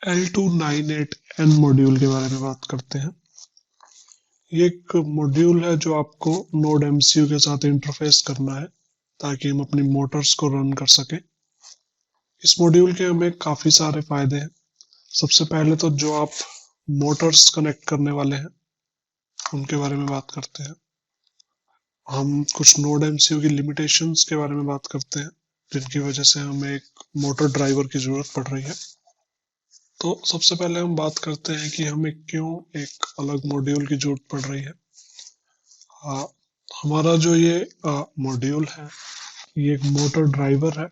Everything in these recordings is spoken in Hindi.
L298N मॉड्यूल के बारे में बात करते हैं। ये एक मॉड्यूल है जो आपको नोड एमसीयू के साथ इंटरफेस करना है ताकि हम अपनी मोटर्स को रन कर सकें। इस मॉड्यूल के हमें काफ़ी सारे फायदे हैं। सबसे पहले तो जो आप मोटर्स कनेक्ट करने वाले हैं उनके बारे में बात करते हैं। हम कुछ नोड एमसीयू की लिमिटेशंस के बारे में बात करते हैं जिनकी वजह से हमें एक मोटर ड्राइवर की ज़रूरत पड़ रही है। तो सबसे पहले हम बात करते हैं कि हमें क्यों एक अलग मॉड्यूल की जरूरत पड़ रही है। हमारा जो ये मॉड्यूल है ये एक मोटर ड्राइवर है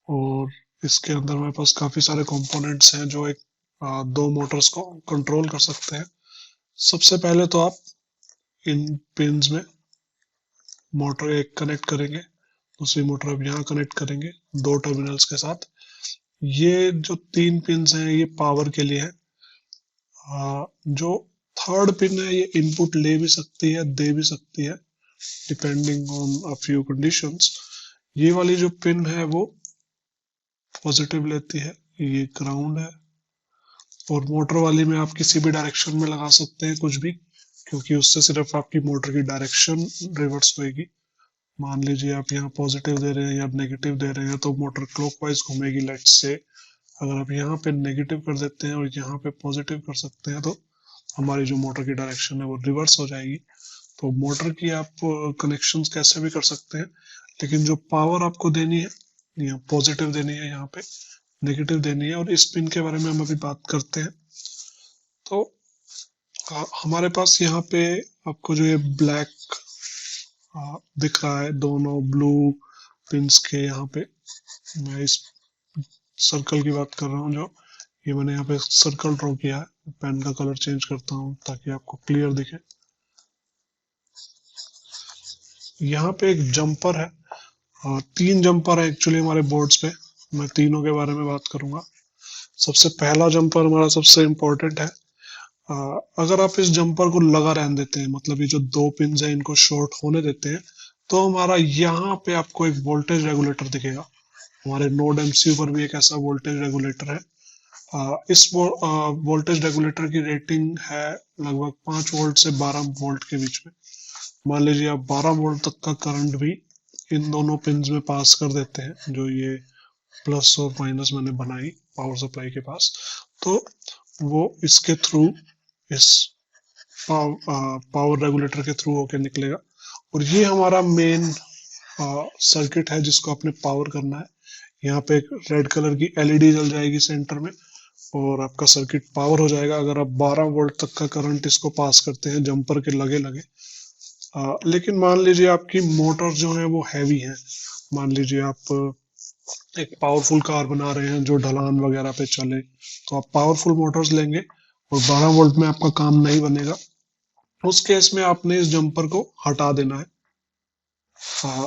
और इसके अंदर हमारे पास काफ़ी सारे कंपोनेंट्स हैं जो एक दो मोटर्स को कंट्रोल कर सकते हैं। सबसे पहले तो आप इन पिंस में मोटर एक कनेक्ट करेंगे, दूसरी मोटर अब यहाँ कनेक्ट करेंगे दो टर्मिनल्स के साथ। ये जो तीन पिंस हैं ये पावर के लिए है। जो थर्ड पिन है ये इनपुट ले भी सकती है, दे भी सकती है depending on a few conditions. ये वाली जो पिन है वो पॉजिटिव लेती है, ये ग्राउंड है। और मोटर वाली में आप किसी भी डायरेक्शन में लगा सकते हैं कुछ भी, क्योंकि उससे सिर्फ आपकी मोटर की डायरेक्शन रिवर्स होएगी। मान लीजिए आप यहाँ पॉजिटिव दे रहे हैं या नेगेटिव दे रहे हैं तो मोटर क्लॉकवाइज घूमेगी। लेट्स से अगर आप यहाँ पे नेगेटिव कर देते हैं और यहाँ पे पॉजिटिव कर सकते हैं तो हमारी जो मोटर की डायरेक्शन है वो रिवर्स हो जाएगी। तो मोटर की आप कनेक्शंस कैसे भी कर सकते हैं, लेकिन जो पावर आपको देनी है यहाँ पॉजिटिव देनी है, यहाँ पे नेगेटिव देनी है। और इस पिन के बारे में हम अभी बात करते हैं। तो हमारे पास यहाँ पे आपको जो ये ब्लैक दिख रहा है दोनों ब्लू पिंस के, यहाँ पे मैं इस सर्कल की बात कर रहा हूँ। जो ये मैंने यहाँ पे सर्कल ड्रॉ किया है, पेन का कलर चेंज करता हूँ ताकि आपको क्लियर दिखे। यहाँ पे एक जंपर है, तीन जंपर है एक्चुअली हमारे बोर्ड्स पे। मैं तीनों के बारे में बात करूंगा। सबसे पहला जंपर हमारा सबसे इम्पोर्टेंट है। अगर आप इस जंपर को लगा रहने देते हैं, मतलब ये जो दो पिन है इनको शॉर्ट होने देते हैं, तो हमारा यहाँ पे आपको एक वोल्टेज रेगुलेटर दिखेगा। हमारे नोड एमसीयू पर भी एक ऐसा वोल्टेज रेगुलेटर है। इस वोल्टेज रेगुलेटर की रेटिंग है लगभग 5 वोल्ट से 12 वोल्ट के बीच में। मान लीजिए आप 12 वोल्ट तक का करंट भी इन दोनों पिंस में पास कर देते हैं, जो ये प्लस और माइनस मैंने बनाई पावर सप्लाई के पास, तो वो इसके थ्रू इस पावर रेगुलेटर के थ्रू होके निकलेगा। और ये हमारा मेन सर्किट है जिसको आपने पावर करना है। यहाँ पे एक रेड कलर की एलईडी जल जाएगी सेंटर में और आपका सर्किट पावर हो जाएगा अगर आप 12 वोल्ट तक का करंट इसको पास करते हैं जंपर के लगे लगे। लेकिन मान लीजिए आपकी मोटर जो है वो हैवी है। मान लीजिए आप एक पावरफुल कार बना रहे हैं जो ढलान वगैरह पे चले, तो आप पावरफुल मोटर्स लेंगे और 12 वोल्ट में आपका काम नहीं बनेगा। उस केस में आपने इस जंपर को हटा देना है।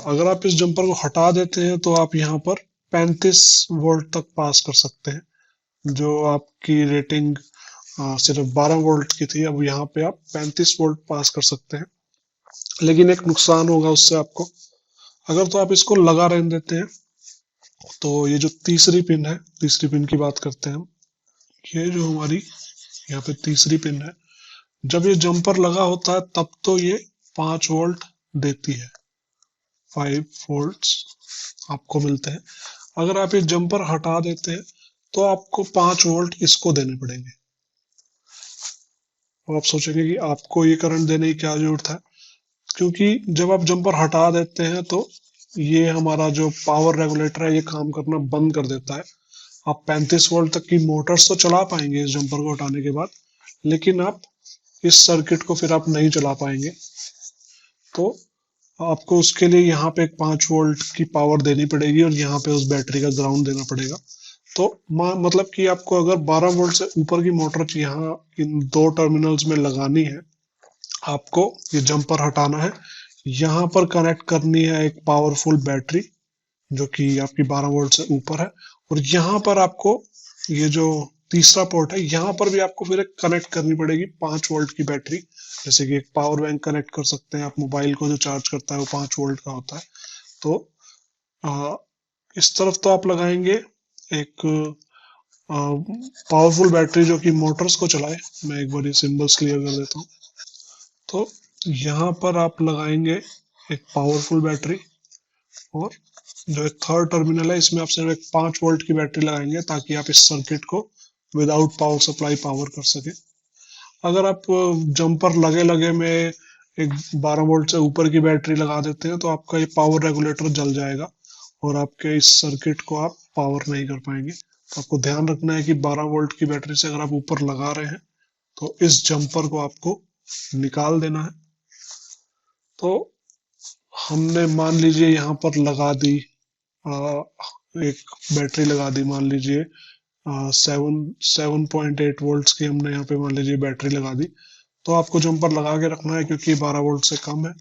अगर आप इस जंपर को हटा देते हैं तो आप यहाँ पर 35 वोल्ट तक पास कर सकते हैं। जो आपकी रेटिंग सिर्फ 12 वोल्ट की थी, अब यहाँ पे आप 35 वोल्ट पास कर सकते हैं। लेकिन एक नुकसान होगा उससे आपको। अगर तो आप इसको लगा रहने देते हैं तो ये जो तीसरी पिन है, तीसरी पिन की बात करते हैं हम। ये जो हमारी यहाँ पे तीसरी पिन है, जब ये जंपर लगा होता है तब तो ये 5 वोल्ट देती है, 5 वोल्ट्स आपको मिलते हैं। अगर आप ये जंपर हटा देते हैं तो आपको 5 वोल्ट इसको देने पड़ेंगे। और आप सोचेंगे कि आपको ये करंट देने की क्या जरूरत है, क्योंकि जब आप जंपर हटा देते हैं तो ये हमारा जो पावर रेगुलेटर है ये काम करना बंद कर देता है। आप 35 वोल्ट तक की मोटर्स तो चला पाएंगे इस जंपर को हटाने के बाद, लेकिन आप इस सर्किट को फिर आप नहीं चला पाएंगे। तो आपको उसके लिए यहाँ पे एक 5 वोल्ट की पावर देनी पड़ेगी और यहाँ पे उस बैटरी का ग्राउंड देना पड़ेगा। तो मतलब कि आपको अगर 12 वोल्ट से ऊपर की मोटर यहाँ इन दो टर्मिनल्स में लगानी है, आपको ये जंपर हटाना है, यहाँ पर कनेक्ट करनी है एक पावरफुल बैटरी जो कि आपकी 12 वोल्ट से ऊपर है। और यहाँ पर आपको ये जो तीसरा पोर्ट है यहाँ पर भी आपको फिर एक कनेक्ट करनी पड़ेगी 5 वोल्ट की बैटरी। जैसे कि एक पावर बैंक कनेक्ट कर सकते हैं आप, मोबाइल को जो चार्ज करता है वो 5 वोल्ट का होता है। तो इस तरफ तो आप लगाएंगे एक पावरफुल बैटरी जो कि मोटर्स को चलाए। मैं एक बार ये सिंबल्स क्लियर कर देता हूँ। तो यहाँ पर आप लगाएंगे एक पावरफुल बैटरी, और जो एक थर्ड टर्मिनल है इसमें आप सिर्फ एक 5 वोल्ट की बैटरी लगाएंगे ताकि आप इस सर्किट को विदाउट पावर सप्लाई पावर कर सके। अगर आप जंपर लगे लगे में एक 12 वोल्ट से ऊपर की बैटरी लगा देते हैं तो आपका ये पावर रेगुलेटर जल जाएगा और आपके इस सर्किट को आप पावर नहीं कर पाएंगे। तो आपको ध्यान रखना है कि 12 वोल्ट की बैटरी से अगर आप ऊपर लगा रहे हैं तो इस जंपर को आपको निकाल देना है। तो हमने मान लीजिए यहाँ पर लगा दी एक बैटरी लगा दी, मान लीजिए 7.8 वोल्ट्स की हमने यहाँ पे मान लीजिए बैटरी लगा दी। तो आपको जंपर लगा के रखना है क्योंकि 12 वोल्ट से कम है।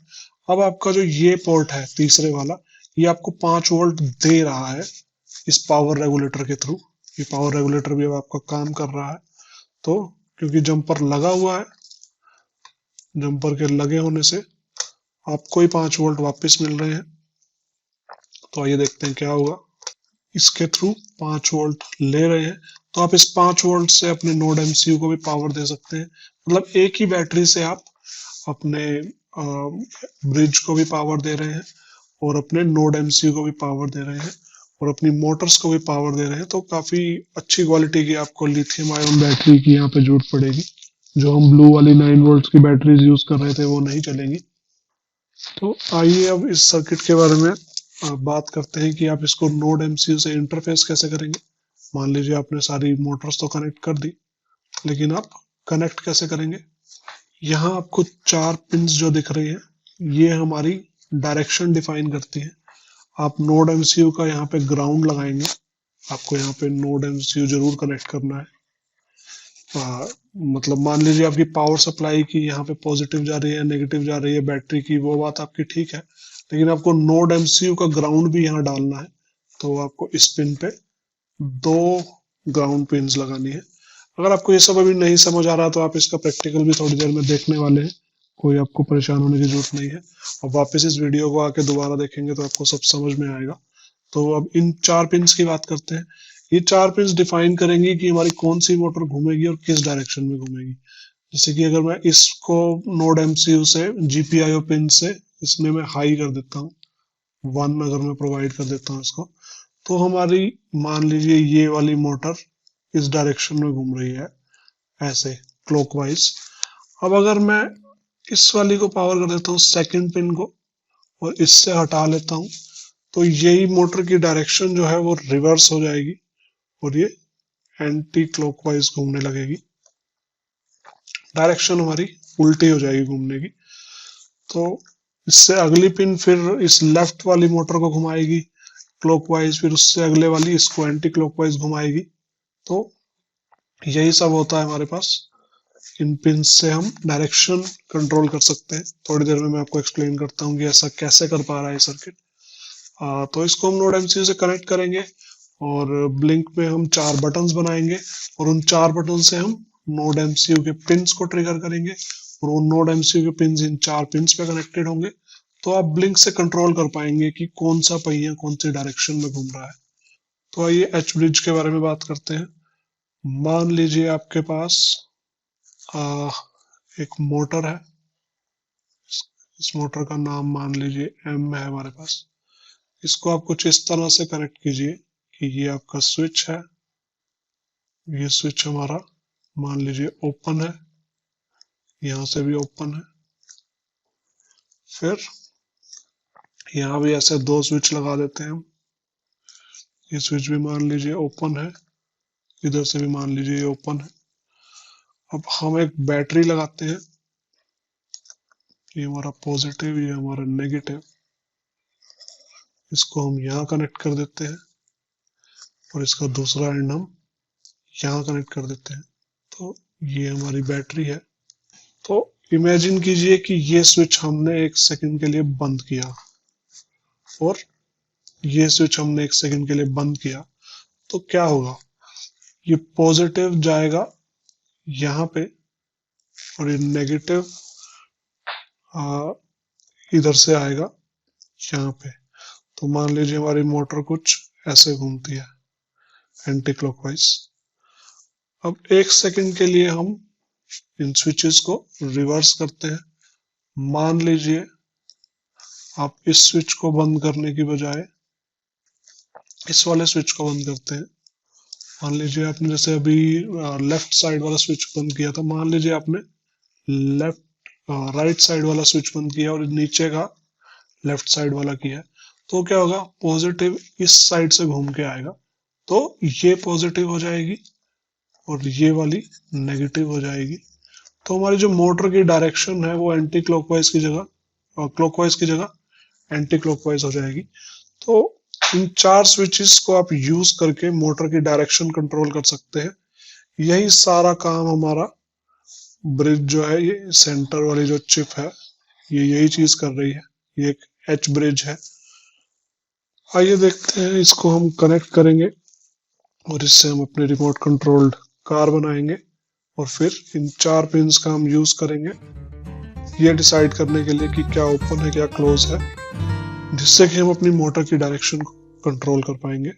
अब आपका जो ये पोर्ट है तीसरे वाला, ये आपको 5 वोल्ट दे रहा है इस पावर रेगुलेटर के थ्रू। ये पावर रेगुलेटर भी अब आपका काम कर रहा है। तो क्योंकि जंपर लगा हुआ है, जंपर के लगे होने से आपको ही 5 वोल्ट वापस मिल रहे हैं। तो आइए देखते हैं क्या होगा। इसके थ्रू 5 वोल्ट ले रहे हैं, तो आप इस 5 वोल्ट से अपने नोड एमसीयू को भी पावर दे सकते हैं। मतलब एक ही बैटरी से आप अपने ब्रिज को भी पावर दे रहे हैं और अपने नोड एमसीयू को भी पावर दे रहे हैं और अपनी मोटर्स को भी पावर दे रहे हैं। तो काफी अच्छी क्वालिटी की आपको लिथियम आयन बैटरी की यहाँ पे जरूरत पड़ेगी। जो हम ब्लू वाली 9 वोल्ट की बैटरीज यूज कर रहे थे वो नहीं चलेंगी। तो आइए अब इस सर्किट के बारे में बात करते हैं कि आप इसको नोड एमसीयू से इंटरफेस कैसे करेंगे। मान लीजिए आपने सारी मोटर्स तो कनेक्ट कर दी, लेकिन आप कनेक्ट कैसे करेंगे। यहाँ आपको 4 पिंस जो दिख रही हैं ये हमारी डायरेक्शन डिफाइन करती हैं। आप नोड एमसीयू का यहाँ पे ग्राउंड लगाएंगे, आपको यहाँ पे नोड एमसीयू जरूर कनेक्ट करना है। मतलब मान लीजिए आपकी पावर सप्लाई की यहाँ पे पॉजिटिव जा रही है, नेगेटिव जा रही है बैटरी की, वो बात आपकी ठीक है, लेकिन आपको नोड एमसीयू का ग्राउंड भी यहाँ डालना है। तो आपको इस पिन पे 2 ग्राउंड पिन्स लगानी है। अगर आपको ये सब अभी नहीं समझ आ रहा तो आप इसका प्रैक्टिकल भी थोड़ी देर में देखने वाले हैं, कोई आपको परेशान होने की जरूरत नहीं है। और वापस इस वीडियो को आके दोबारा देखेंगे तो आपको सब समझ में आएगा। तो अब इन 4 पिन्स की बात करते हैं। ये 4 पिन्स डिफाइन करेंगी कि हमारी कौन सी मोटर घूमेगी और किस डायरेक्शन में घूमेगी। जैसे कि अगर मैं इसको नोड एमसीयू से जीपीआईओ पिन से इसमें मैं हाई कर देता हूँ, 1 अगर मैं प्रोवाइड कर देता हूँ इसको, तो हमारी मान लीजिए ये वाली मोटर इस डायरेक्शन में घूम रही है ऐसे क्लॉकवाइज। अब अगर मैं इस वाली को पावर कर देता हूँ सेकंड पिन को और इससे हटा लेता हूँ, तो यही मोटर की डायरेक्शन जो है वो रिवर्स हो जाएगी और ये एंटी क्लॉकवाइज घूमने लगेगी। डायरेक्शन हमारी उल्टी हो जाएगी घूमने की। तो इससे अगली पिन फिर इस लेफ्ट वाली मोटर को घुमाएगी क्लॉकवाइज, फिर उससे अगले वाली इसको एंटी क्लॉकवाइज घुमाएगी। तो यही सब होता है हमारे पास। इन पिन से हम डायरेक्शन कंट्रोल कर सकते हैं। थोड़ी देर में मैं आपको एक्सप्लेन करता हूँ कि ऐसा कैसे कर पा रहा है सर्किट। तो इसको हम नोड एमसीयू से कनेक्ट करेंगे और ब्लिंक में हम 4 बटन्स बनाएंगे और उन 4 बटन से हम नोड एमसीयू के पिंस को ट्रिगर करेंगे और वो नोड एमसीयू के पिंस इन 4 पिंस पे कनेक्टेड होंगे। तो आप ब्लिंक से कंट्रोल कर पाएंगे कि कौन सा पहिया कौन सी डायरेक्शन में घूम रहा है। तो आइए एच ब्रिज के बारे में बात करते हैं। मान लीजिए आपके पास एक मोटर है, इस मोटर का नाम मान लीजिए एम है हमारे पास। इसको आप कुछ इस तरह से कनेक्ट कीजिए कि ये आपका स्विच है, ये स्विच हमारा मान लीजिए ओपन है, यहाँ से भी ओपन है। फिर यहाँ भी ऐसे 2 स्विच लगा देते हैं हम। ये स्विच भी मान लीजिए ओपन है, इधर से भी मान लीजिए ये ओपन है। अब हम एक बैटरी लगाते हैं, ये हमारा पॉजिटिव, ये हमारा नेगेटिव। इसको हम यहाँ कनेक्ट कर देते हैं और इसका दूसरा एंड हम यहाँ कनेक्ट कर देते हैं। तो ये हमारी बैटरी है। तो इमेजिन कीजिए कि ये स्विच हमने 1 सेकंड के लिए बंद किया और ये स्विच हमने 1 सेकंड के लिए बंद किया, तो क्या होगा। ये पॉजिटिव जाएगा यहाँ पे और ये नेगेटिव इधर से आएगा यहाँ पे। तो मान लीजिए हमारी मोटर कुछ ऐसे घूमती है एंटी क्लॉकवाइज। अब 1 सेकंड के लिए हम इन स्विचेस को रिवर्स करते हैं। मान लीजिए आप इस स्विच को बंद करने की बजाय इस वाले स्विच को बंद करते हैं। मान लीजिए आपने जैसे अभी लेफ्ट साइड वाला स्विच बंद किया था, मान लीजिए आपने राइट साइड वाला स्विच बंद किया और नीचे का लेफ्ट साइड वाला किया है, तो क्या होगा, पॉजिटिव इस साइड से घूम के आएगा, तो ये पॉजिटिव हो जाएगी और ये वाली नेगेटिव हो जाएगी। तो हमारी जो मोटर की डायरेक्शन है वो एंटी क्लॉकवाइज की जगह और क्लॉकवाइज की जगह एंटी क्लॉकवाइज हो जाएगी। तो इन 4 स्विचेस को आप यूज करके मोटर की डायरेक्शन कंट्रोल कर सकते हैं। यही सारा काम हमारा ब्रिज जो है, ये सेंटर वाली जो चिप है, ये यही चीज कर रही है। ये एक एच ब्रिज है। आइए देखते हैं, इसको हम कनेक्ट करेंगे और इससे हम अपने रिमोट कंट्रोल्ड कार बनाएंगे और फिर इन 4 पिंस का हम यूज करेंगे ये डिसाइड करने के लिए कि क्या ओपन है क्या क्लोज है, जिससे कि हम अपनी मोटर की डायरेक्शन को कंट्रोल कर पाएंगे।